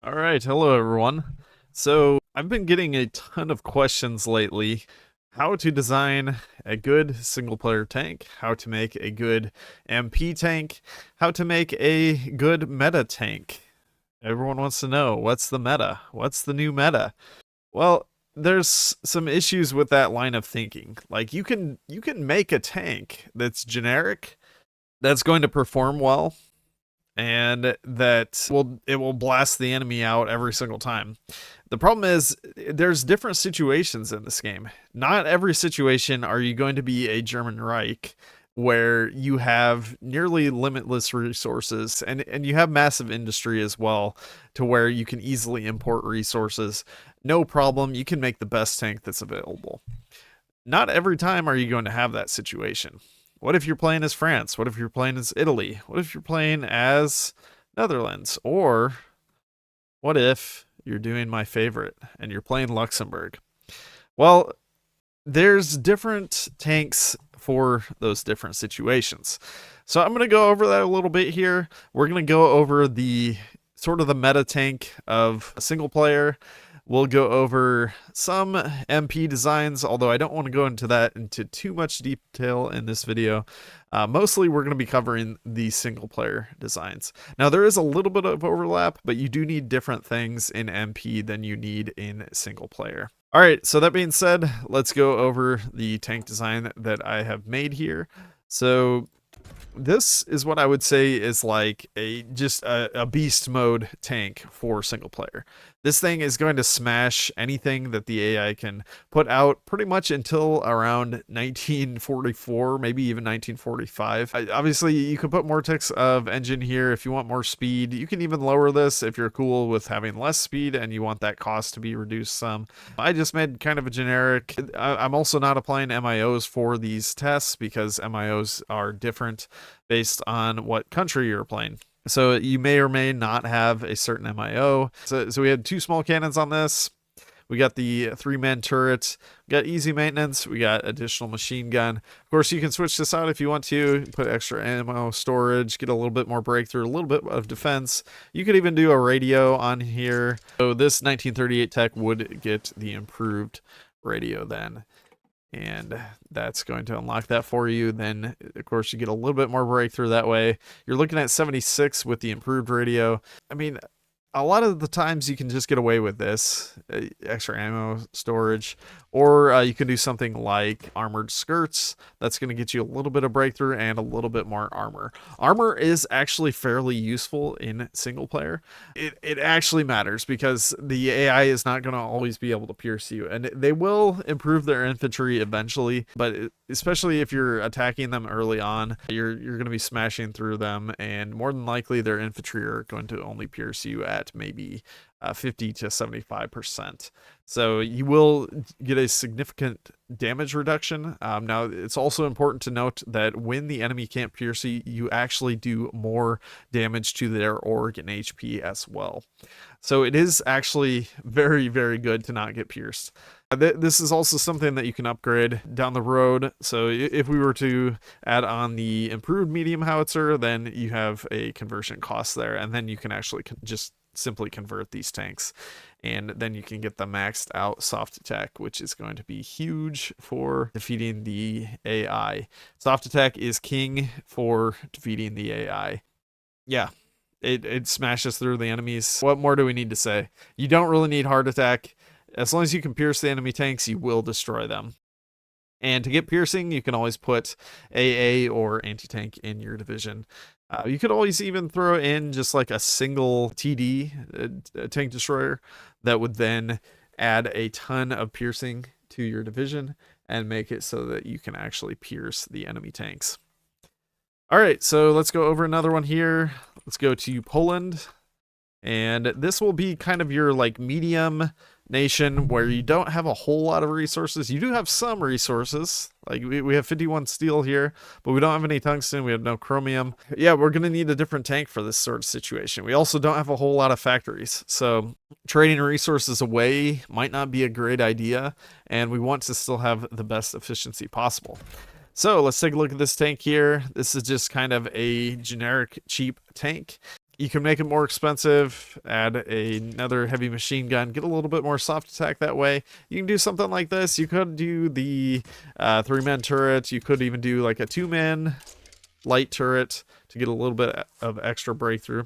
All right, hello everyone. So I've been getting a ton of questions lately. How to design a good single player tank, how to make a good MP tank, how to make a good meta tank. Everyone wants to know, what's the meta? What's the new meta? Well, there's some issues with that line of thinking. Like you can make a tank that's generic, that's going to perform well, and it will blast the enemy out every single time. The problem is there's different situations in this game. Not every situation are you going to be a German Reich where you have nearly limitless resources and you have massive industry as well, to where you can easily import resources. No problem, you can make the best tank that's available. Not every time are you going to have that situation. What if you're playing as France? What if you're playing as Italy? What if you're playing as Netherlands? Or what if you're doing my favorite and you're playing Luxembourg? Well, there's different tanks for those different situations. So I'm going to go over that a little bit here. We're going to go over the sort of the meta tank of a single player. We'll go over some MP designs, although I don't want to go into too much detail in this video. Mostly we're going to be covering the single player designs. Now there is a little bit of overlap, but you do need different things in MP than you need in single player. All right, so that being said, let's go over the tank design that I have made here. So this is what I would say is like just a beast mode tank for single player. This thing is going to smash anything that the AI can put out pretty much until around 1944, maybe even 1945. Obviously, you can put more ticks of engine here if you want more speed. You can even lower this if you're cool with having less speed and you want that cost to be reduced some. I just made kind of a generic. I'm also not applying MIOs for these tests because MIOs are different based on what country you're playing. So you may or may not have a certain MIO. So we had two small cannons on this. We got the 3-man turret. We got easy maintenance. We got additional machine gun. Of course, you can switch this out if you want to. Put extra ammo storage, get a little bit more breakthrough, a little bit of defense. You could even do a radio on here. So this 1938 tech would get the improved radio then. And that's going to unlock that for you. Then, of course, you get a little bit more breakthrough that way. You're looking at 76 with the improved radio. I mean, a lot of the times you can just get away with this extra ammo storage, or you can do something like armored skirts. That's going to get you a little bit of breakthrough and a little bit more armor. Armor is actually fairly useful in single player. It actually matters because the AI is not going to always be able to pierce you, and they will improve their infantry eventually, but especially if you're attacking them early on, you're going to be smashing through them, and more than likely their infantry are going to only pierce you at maybe 50 to 75%. So you will get a significant damage reduction. Now, it's also important to note that when the enemy can't pierce you, you actually do more damage to their org and HP as well. So it is actually very, very good to not get pierced. This is also something that you can upgrade down the road. So if we were to add on the improved medium howitzer, then you have a conversion cost there, and then you can actually just simply convert these tanks, and then you can get the maxed out soft attack, which is going to be huge for defeating the AI. Soft attack is king for defeating the AI. Yeah, it smashes through the enemies. What more do we need to say? You don't really need hard attack. As long as you can pierce the enemy tanks, you will destroy them. And to get piercing, you can always put AA or anti-tank in your division. You could always even throw in just like a single TD, a tank destroyer, that would then add a ton of piercing to your division and make it so that you can actually pierce the enemy tanks. All right, so let's go over another one here. Let's go to Poland. And this will be kind of your like medium nation where you don't have a whole lot of resources. You do have some resources. Like we have 51 steel here, but we don't have any tungsten. We have no chromium. Yeah, we're going to need a different tank for this sort of situation. We also don't have a whole lot of factories. So trading resources away might not be a great idea. And we want to still have the best efficiency possible. So let's take a look at this tank here. This is just kind of a generic cheap tank. You can make it more expensive, add another heavy machine gun, get a little bit more soft attack that way. You can do something like this. You could do the 3-man turret. You could even do like a 2-man light turret to get a little bit of extra breakthrough.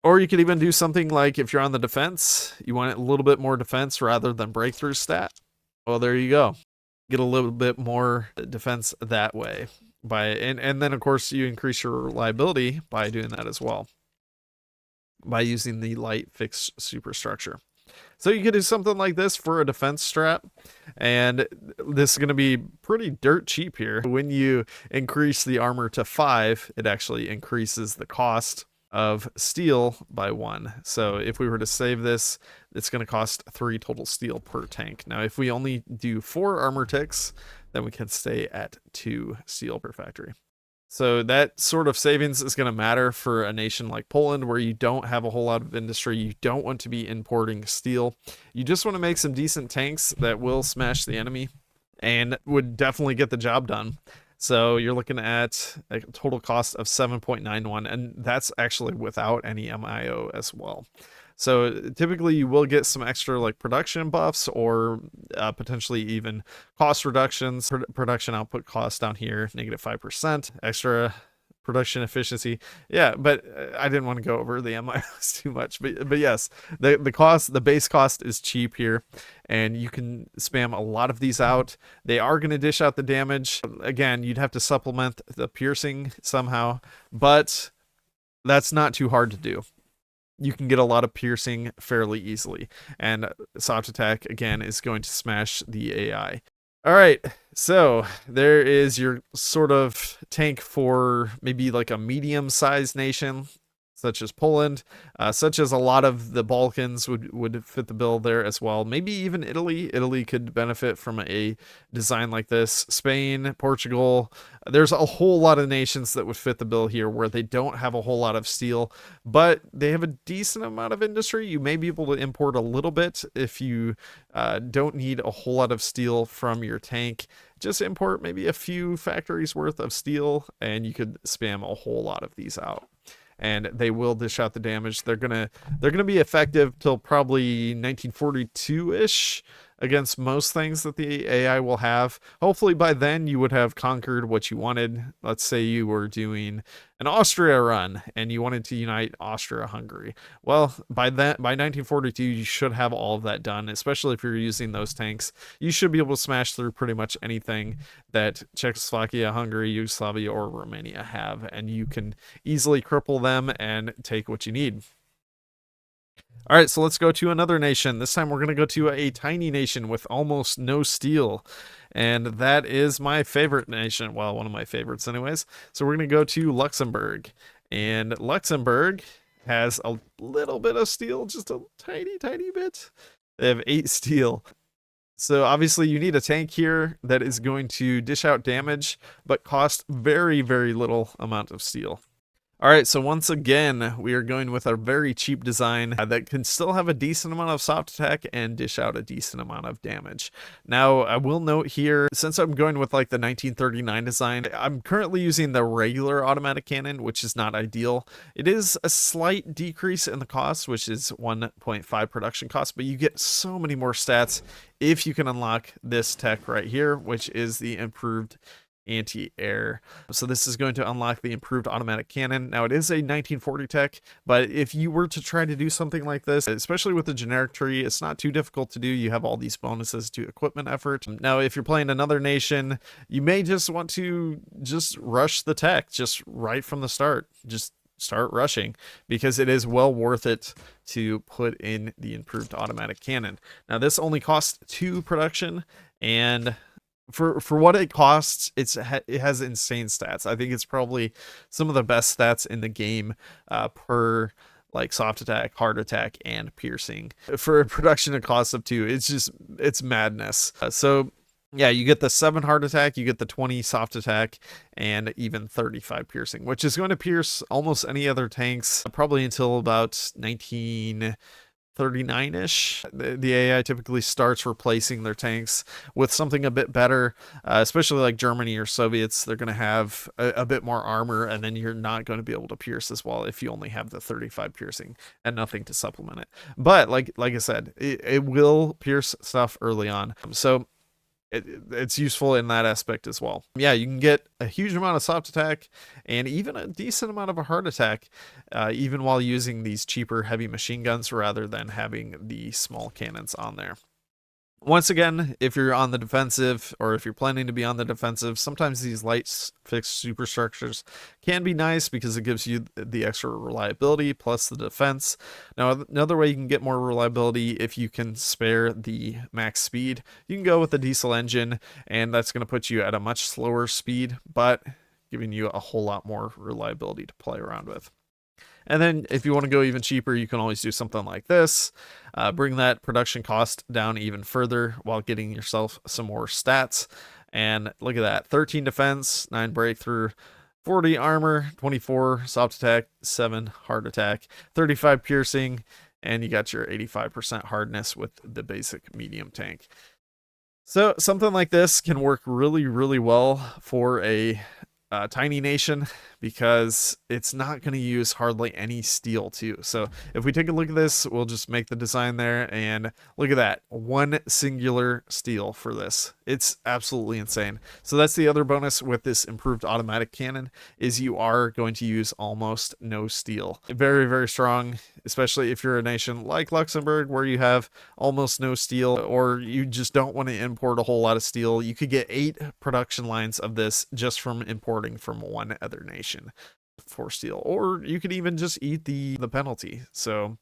Or you could even do something like if you're on the defense, you want a little bit more defense rather than breakthrough stat. Well, there you go. Get a little bit more defense that way. And then of course you increase your reliability by doing that as well, by using the light fixed superstructure. So you could do something like this for a defense strat, and this is going to be pretty dirt cheap here. When you increase the armor to 5, it actually increases the cost of steel by 1. So if we were to save this, it's going to cost 3 total steel per tank. Now if we only do 4 armor ticks, then we can stay at 2 steel per factory. So that sort of savings is going to matter for a nation like Poland, where you don't have a whole lot of industry. You don't want to be importing steel. You just want to make some decent tanks that will smash the enemy and would definitely get the job done. So you're looking at a total cost of 7.91, and that's actually without any MIO as well. So typically you will get some extra like production buffs or potentially even cost reductions. Production output cost down here, -5%, extra production efficiency. Yeah, but I didn't want to go over the MIOs too much. But yes, the base cost is cheap here, and you can spam a lot of these out. They are going to dish out the damage. Again, you'd have to supplement the piercing somehow, but that's not too hard to do. You can get a lot of piercing fairly easily, and soft attack again is going to smash the AI. All right, so there is your sort of tank for maybe like a medium-sized nation such as Poland, such as a lot of the Balkans would fit the bill there as well. Maybe even Italy. Italy could benefit from a design like this. Spain, Portugal. There's a whole lot of nations that would fit the bill here where they don't have a whole lot of steel, but they have a decent amount of industry. You may be able to import a little bit if you don't need a whole lot of steel from your tank. Just import maybe a few factories worth of steel, and you could spam a whole lot of these out. And they will dish out the damage. They're gonna be effective till probably 1942-ish against most things that the AI will have. Hopefully by then you would have conquered what you wanted. Let's say you were doing an Austria run and you wanted to unite Austria-Hungary. Well, by 1942 you should have all of that done, especially if you're using those tanks. You should be able to smash through pretty much anything that Czechoslovakia, Hungary, Yugoslavia, or Romania have, and you can easily cripple them and take what you need. All right, so let's go to another nation. This time we're going to go to a tiny nation with almost no steel. And that is my favorite nation. Well, one of my favorites anyways. So we're going to go to Luxembourg. And Luxembourg has a little bit of steel, just a tiny, tiny bit. They have 8 steel. So obviously you need a tank here that is going to dish out damage, but cost very, very little amount of steel. All right, so once again, we are going with a very cheap design that can still have a decent amount of soft attack and dish out a decent amount of damage. Now, I will note here, since I'm going with like the 1939 design, I'm currently using the regular automatic cannon, which is not ideal. It is a slight decrease in the cost, which is 1.5 production cost, but you get so many more stats if you can unlock this tech right here, which is the improved anti-air. So this is going to unlock the improved automatic cannon. Now it is a 1940 tech, but if you were to try to do something like this, especially with the generic tree, it's not too difficult to do. You have all these bonuses to equipment effort. Now if you're playing another nation, you may just want to just rush the tech just right from the start. Just start rushing, because it is well worth it to put in the improved automatic cannon. Now this only costs 2 production, and for what it costs, it has insane stats. I think it's probably some of the best stats in the game per like soft attack, hard attack, and piercing. For a production of cost of 2, it's madness. So yeah, you get the 7 hard attack, you get the 20 soft attack, and even 35 piercing, which is going to pierce almost any other tanks probably until about 1930 39-ish. The AI typically starts replacing their tanks with something a bit better, especially like Germany or Soviets. They're going to have a bit more armor, and then you're not going to be able to pierce as well if you only have the 35 piercing and nothing to supplement it. But like I said, it will pierce stuff early on. So it's useful in that aspect as well. Yeah, you can get a huge amount of soft attack and even a decent amount of a hard attack, even while using these cheaper heavy machine guns rather than having the small cannons on there. Once again, if you're on the defensive, or if you're planning to be on the defensive, sometimes these light fixed superstructures can be nice because it gives you the extra reliability plus the defense. Now, another way you can get more reliability, if you can spare the max speed, you can go with the diesel engine, and that's going to put you at a much slower speed, but giving you a whole lot more reliability to play around with. And then if you want to go even cheaper, you can always do something like this. Bring that production cost down even further while getting yourself some more stats. And look at that. 13 defense, 9 breakthrough, 40 armor, 24 soft attack, 7 hard attack, 35 piercing, and you got your 85% hardness with the basic medium tank. So something like this can work really, really well for a tiny nation, because it's not going to use hardly any steel too. So if we take a look at this, we'll just make the design there, and look at that, one singular steel for this. It's absolutely insane. So that's the other bonus with this improved automatic cannon, is you are going to use almost no steel. Very, very strong, especially if you're a nation like Luxembourg where you have almost no steel, or you just don't want to import a whole lot of steel. You could get 8 production lines of this just from importing from one other nation for steel, or you could even just eat the penalty. So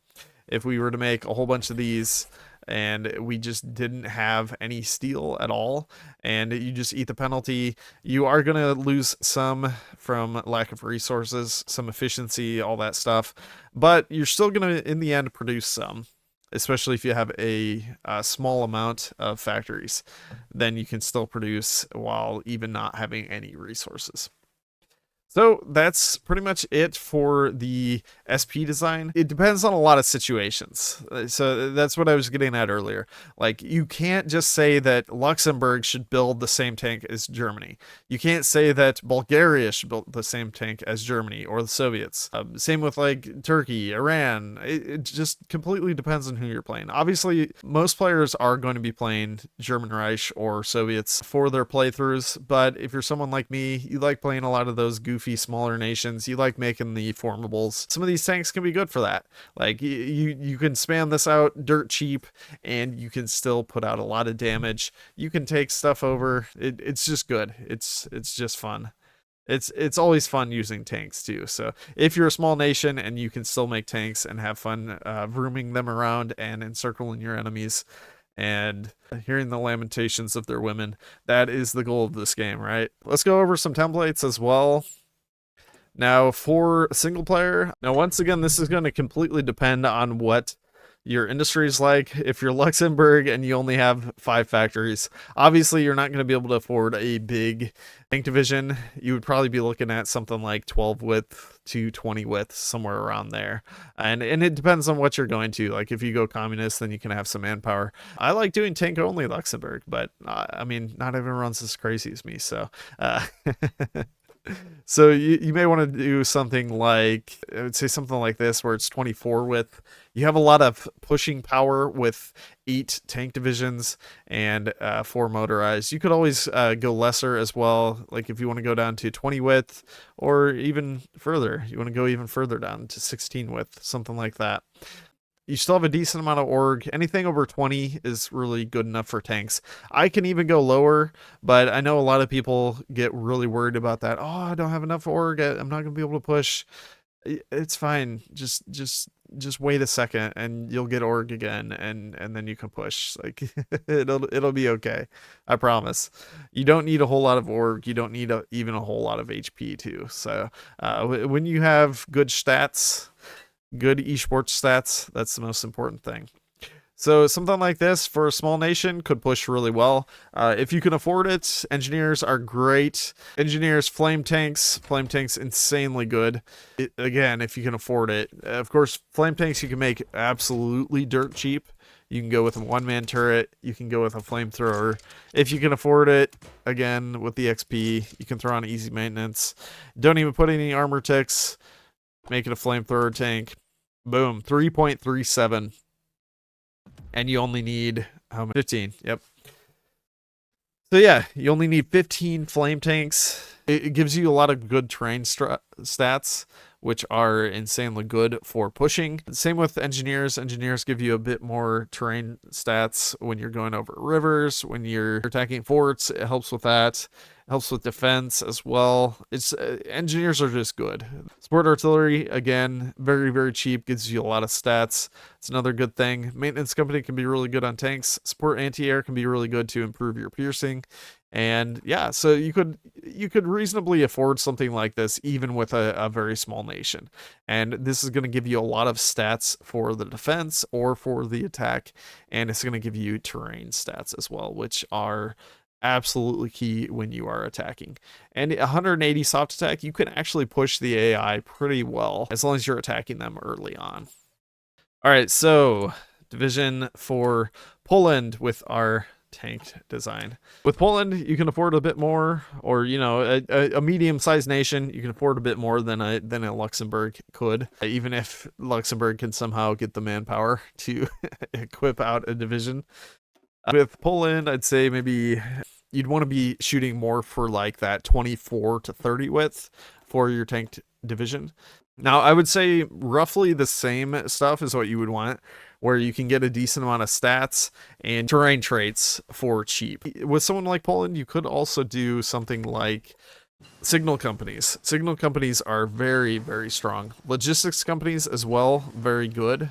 if we were to make a whole bunch of these and we just didn't have any steel at all, and you just eat the penalty, you are going to lose some from lack of resources, some efficiency, all that stuff, but you're still going to in the end produce some, especially if you have a small amount of factories. Then you can still produce while even not having any resources. So that's pretty much it for the SP design. It depends on a lot of situations. So that's what I was getting at earlier. Like, you can't just say that Luxembourg should build the same tank as Germany. You can't say that Bulgaria should build the same tank as Germany or the Soviets. Same with like Turkey, Iran. It just completely depends on who you're playing. Obviously, most players are going to be playing German Reich or Soviets for their playthroughs, but if you're someone like me, you like playing a lot of those goofy smaller nations, you like making the formables, some of these tanks can be good for that. Like, you can spam this out dirt cheap and you can still put out a lot of damage. You can take stuff over. It's just good. It's just fun. It's always fun using tanks too. So if you're a small nation and you can still make tanks and have fun rooming them around and encircling your enemies and hearing the lamentations of their women, that is the goal of this game, right? Let's go over some templates as well. Now, for single player, now once again, this is going to completely depend on what your industry is like. If you're Luxembourg and you only have 5 factories, obviously you're not going to be able to afford a big tank division. You would probably be looking at something like 12 width to 20 width, somewhere around there. And it depends on what you're going to. Like, if you go communist, then you can have some manpower. I like doing tank only Luxembourg, but I mean, not everyone's as crazy as me, so so you may want to do something like, I would say something like this, where it's 24 width. You have a lot of pushing power with 8 tank divisions and 4 motorized. You could always go lesser as well. Like, if you want to go down to 20 width, or even further, you want to go even further down to 16 width, something like that. You still have a decent amount of org. Anything over 20 is really good enough for tanks. I can even go lower, but I know a lot of people get really worried about that. Oh, I don't have enough org. I'm not going to be able to push. It's fine. Just wait a second and you'll get org again, and then you can push. Like, it'll be okay. I promise. You don't need a whole lot of org. You don't need even a whole lot of HP too. So when you have good stats, good esports stats, that's the most important thing. So something like this for a small nation could push really well. If you can afford it, engineers are great. Engineers, flame tanks insanely good. Again, if you can afford it. Of course, flame tanks you can make absolutely dirt cheap. You can go with a one-man turret. You can go with a flamethrower. If you can afford it, again, with the XP, you can throw on easy maintenance. Don't even put any armor ticks. Make it a flamethrower tank. Boom, 3.37. And you only need how many? 15. Yep. So yeah, you only need 15 flame tanks. It gives you a lot of good terrain stats, which are insanely good for pushing. Same with engineers. Engineers give you a bit more terrain stats when you're going over rivers, when you're attacking forts. It helps with that. It helps with defense as well. It's engineers are just good. Support artillery, again, very, very cheap, gives you a lot of stats. It's another good thing. Maintenance company can be really good on tanks. Support anti-air can be really good to improve your piercing. And yeah, so you could reasonably afford something like this even with a very small nation. And this is going to give you a lot of stats for the defense or for the attack, and it's going to give you terrain stats as well, which are absolutely key when you are attacking. And 180 soft attack, you can actually push the AI pretty well as long as you're attacking them early on. All right, so division for Poland with our tanked design. With Poland, you can afford a bit more, or you know, a medium-sized nation, you can afford a bit more than a Luxembourg could, even if Luxembourg can somehow get the manpower to equip out a division. With Poland, I'd say maybe you'd want to be shooting more for like that 24 to 30 width for your tanked division. Now, I would say roughly the same stuff is what you would want, where you can get a decent amount of stats and terrain traits for cheap. With someone like Poland, you could also do something like signal companies. Signal companies are very, very strong. Logistics companies as well, very good.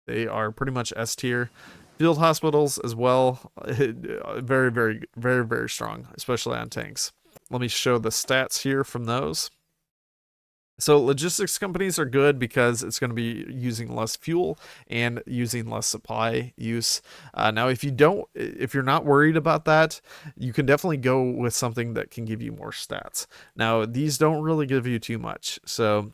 They are pretty much S tier. Field hospitals as well, very, very, very, very strong, especially on tanks. Let me show the stats here from those. So logistics companies are good because it's going to be using less fuel and using less supply use. Now, if you're not worried about that, you can definitely go with something that can give you more stats. Now, these don't really give you too much. So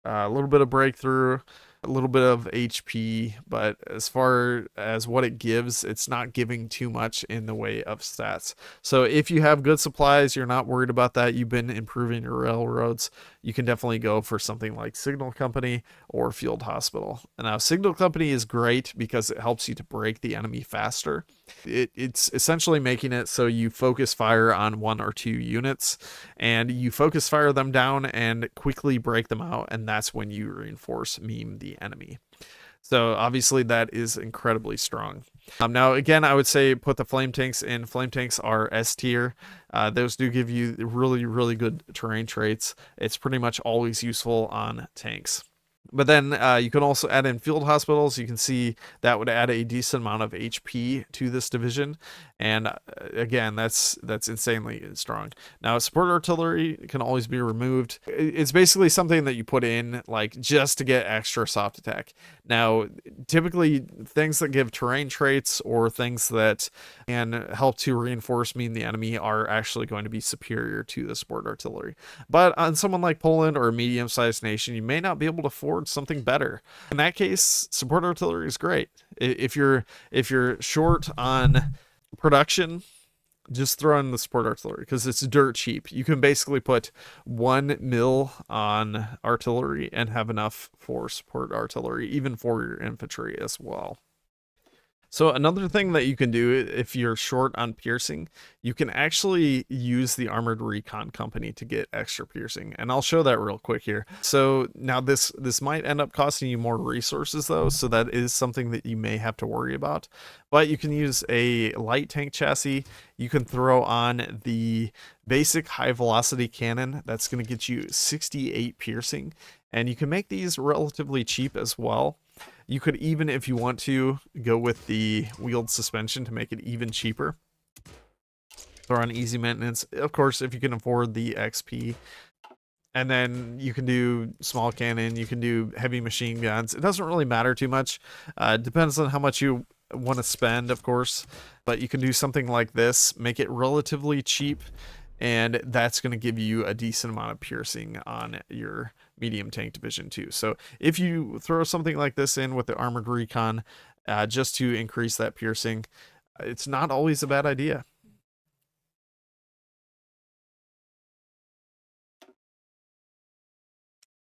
a little bit of breakthrough, a little bit of HP, but as far as what it gives, it's not giving too much in the way of stats. So if you have good supplies, you're not worried about that, you've been improving your railroads, you can definitely go for something like Signal Company or Field Hospital. And now Signal Company is great because it helps you to break the enemy faster. It's essentially making it so you focus fire on 1 or 2 units and you focus fire them down and quickly break them out, and that's when you reinforce meme the enemy. So obviously that is incredibly strong. Now again, I would say put the flame tanks in. Flame tanks are S tier. Those do give you really, really good terrain traits. It's pretty much always useful on tanks. But then you can also add in field hospitals. You can see that would add a decent amount of HP to this division. And again, that's insanely strong. Now, support artillery can always be removed. It's basically something that you put in like just to get extra soft attack. Now, typically things that give terrain traits or things that can help to reinforce meme the enemy are actually going to be superior to the support artillery. But on someone like Poland or a medium-sized nation, you may not be able to afford something better. In that case, support artillery is great. If you're short on production, just throw in the support artillery because it's dirt cheap. You can basically put 1 mil on artillery and have enough for support artillery, even for your infantry as well. So another thing that you can do if you're short on piercing, you can actually use the Armored Recon Company to get extra piercing. And I'll show that real quick here. So now this might end up costing you more resources though, so that is something that you may have to worry about. But you can use a light tank chassis. You can throw on the basic high velocity cannon. That's going to get you 68 piercing. And you can make these relatively cheap as well. You could even, if you want to, go with the wheeled suspension to make it even cheaper. Throw on easy maintenance. Of course, if you can afford the XP. And then you can do small cannon. You can do heavy machine guns. It doesn't really matter too much. Depends on how much you want to spend, of course, but you can do something like this, make it relatively cheap, and that's going to give you a decent amount of piercing on your medium tank division too. So if you throw something like this in with the armored recon, just to increase that piercing, it's not always a bad idea.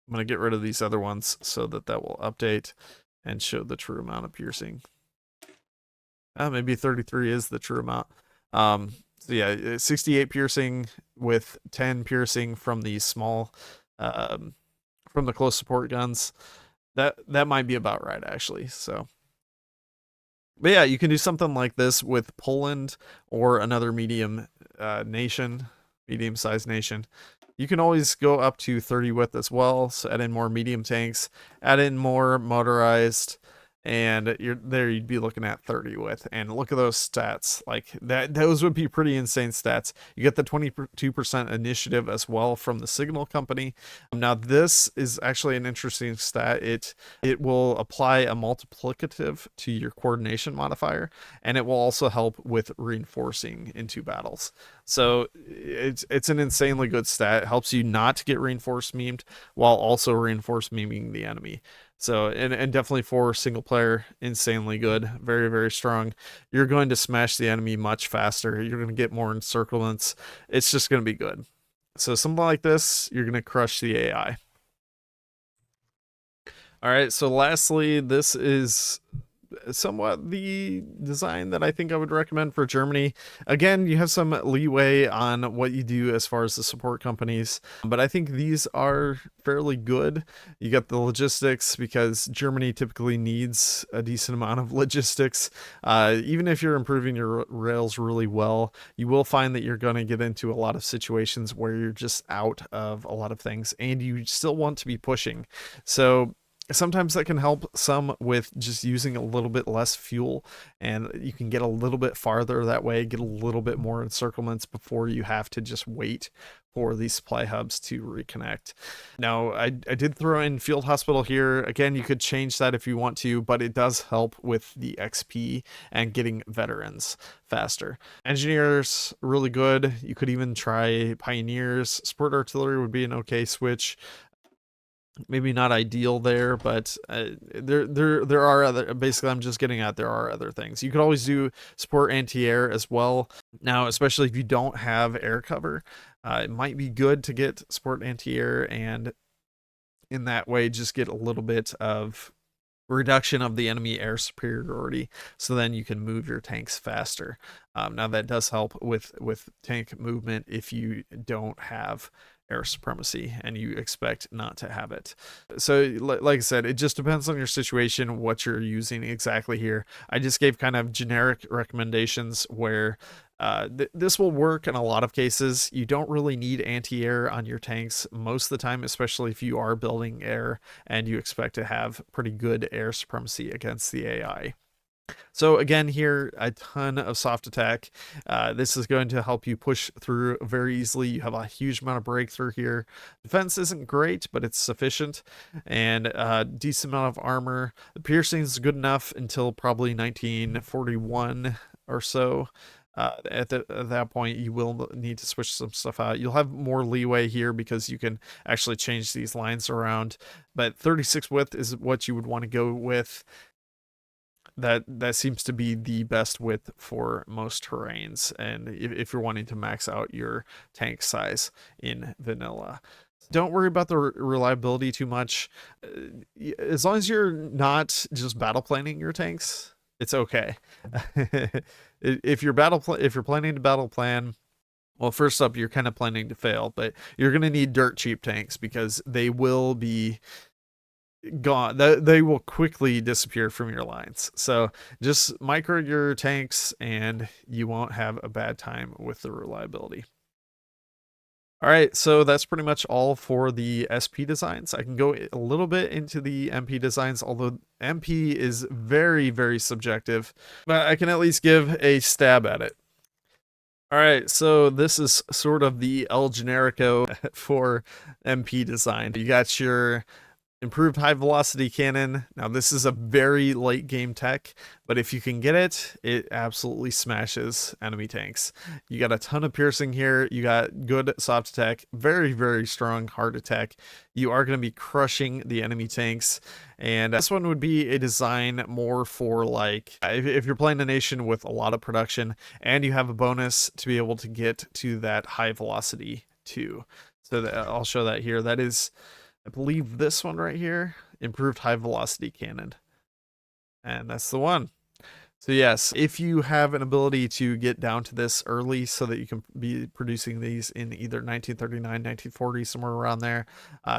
I'm going to get rid of these other ones so that will update and show the true amount of piercing. Maybe 33 is the true amount. So yeah, 68 piercing with 10 piercing from the small, from the close support guns. That might be about right, actually. So, but yeah, you can do something like this with Poland or another medium-sized nation. You can always go up to 30 width as well. So add in more medium tanks, add in more motorized, and you'd be looking at 30 width. And look at those stats. Like those would be pretty insane stats. You get the 22% initiative as well from the Signal Company. Now this is actually an interesting stat. It will apply a multiplicative to your coordination modifier, and it will also help with reinforcing into battles. So it's an insanely good stat. It helps you not to get reinforced memed while also reinforce meming the enemy. So, and definitely for single player, insanely good. Very, very strong. You're going to smash the enemy much faster. You're going to get more encirclements. It's just going to be good. So something like this, you're going to crush the AI. All right, so lastly, this is somewhat the design that I think I would recommend for Germany. Again, you have some leeway on what you do as far as the support companies, but I think these are fairly good. You got the logistics because Germany typically needs a decent amount of logistics. Even if you're improving your rails really well, you will find that you're going to get into a lot of situations where you're just out of a lot of things and you still want to be pushing. So sometimes that can help some with just using a little bit less fuel, and you can get a little bit farther that way, get a little bit more encirclements before you have to just wait for these supply hubs to reconnect. Now, I did throw in Field Hospital here. Again, you could change that if you want to, but it does help with the XP and getting veterans faster. Engineers, really good. You could even try Pioneers. Support Artillery would be an okay switch. Maybe not ideal there, but there are other, basically I'm just getting at there are other things. You could always do support anti-air as well. Now, especially if you don't have air cover, it might be good to get support anti-air, and in that way just get a little bit of reduction of the enemy air superiority, so then you can move your tanks faster. Now that does help with tank movement if you don't have air supremacy and you expect not to have it. So like I said, it just depends on your situation, what you're using exactly here. I just gave kind of generic recommendations where this will work in a lot of cases. You don't really need anti-air on your tanks most of the time, especially if you are building air and you expect to have pretty good air supremacy against the AI. So again, here, a ton of soft attack. This is going to help you push through very easily. You have a huge amount of breakthrough here. Defense isn't great, but it's sufficient, and a decent amount of armor. The piercing is good enough until probably 1941 or so. At that point, you will need to switch some stuff out. You'll have more leeway here because you can actually change these lines around, but 36 width is what you would want to go with. That seems to be the best width for most terrains, and if you're wanting to max out your tank size in vanilla. Don't worry about the reliability too much. As long as you're not just battle planning your tanks, it's okay. If you're planning to battle plan, well, first up, you're kind of planning to fail, but you're going to need dirt cheap tanks because they will be gone. They will quickly disappear from your lines. So just micro your tanks and you won't have a bad time with the reliability. All right, so that's pretty much all for the SP designs. I can go a little bit into the MP designs, although MP is very, very subjective, but I can at least give a stab at it. All right, so this is sort of the El Generico for MP design. You got your Improved high velocity cannon. Now this is a very late game tech, but if you can get it, it absolutely smashes enemy tanks. You got a ton of piercing here. You got good soft attack, very, very strong hard attack. You are going to be crushing the enemy tanks. And this one would be a design more for like, if you're playing a nation with a lot of production and you have a bonus to be able to get to that high velocity too. So I'll show that here. That is, I believe, this one right here, improved high velocity cannon. And that's the one. So yes, if you have an ability to get down to this early so that you can be producing these in either 1939, 1940, somewhere around there,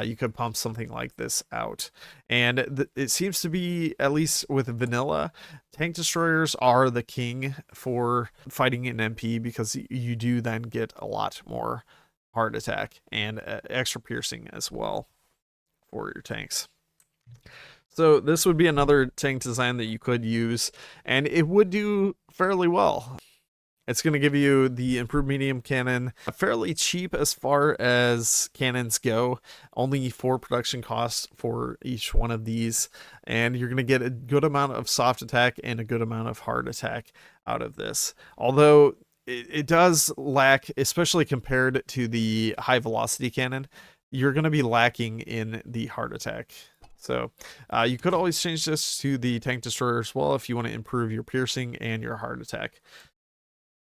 you could pump something like this out. And it seems to be, at least with vanilla, tank destroyers are the king for fighting an MP because you do then get a lot more hard attack and extra piercing as well for your tanks. So this would be another tank design that you could use, and it would do fairly well. It's going to give you the improved medium cannon, fairly cheap as far as cannons go, only 4 production costs for each one of these, and you're going to get a good amount of soft attack and a good amount of hard attack out of this. Although it does lack, especially compared to the high velocity cannon, you're going to be lacking in the hard attack. So you could always change this to the tank destroyer as well if you want to improve your piercing and your hard attack.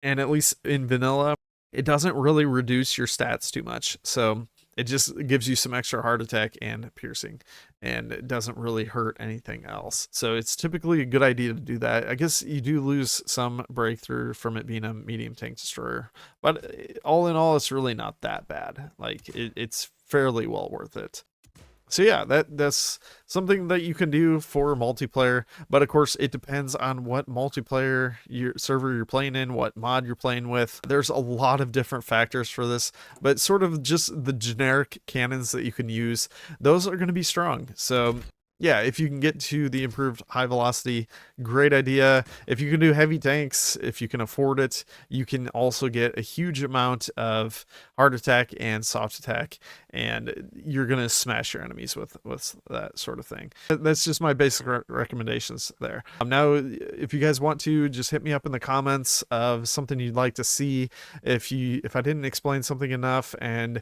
And at least in vanilla, it doesn't really reduce your stats too much. So it just gives you some extra hard attack and piercing, and it doesn't really hurt anything else. So it's typically a good idea to do that. I guess you do lose some breakthrough from it being a medium tank destroyer, but all in all, it's really not that bad. Like it's fairly well worth it. So yeah, that's something that you can do for multiplayer, but of course it depends on what multiplayer server you're playing in, what mod you're playing with. There's a lot of different factors for this, but sort of just the generic cannons that you can use, those are going to be strong. So yeah, if you can get to the improved high velocity, great idea. If you can do heavy tanks, if you can afford it, you can also get a huge amount of hard attack and soft attack, and you're going to smash your enemies with that sort of thing. That's just my basic recommendations there. Now, if you guys want to, just hit me up in the comments of something you'd like to see. If I didn't explain something enough and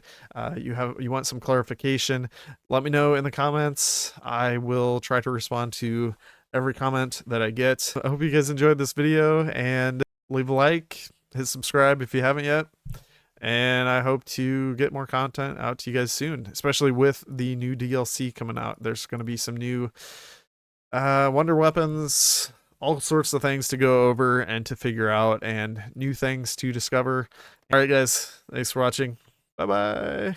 you want some clarification, let me know in the comments. I will try to respond to every comment that I get. I hope you guys enjoyed this video, and leave a like, hit subscribe if you haven't yet, and I hope to get more content out to you guys soon, especially with the new DLC coming out. There's going to be some new wonder weapons, all sorts of things to go over and to figure out, and new things to discover. All right guys, thanks for watching. Bye bye.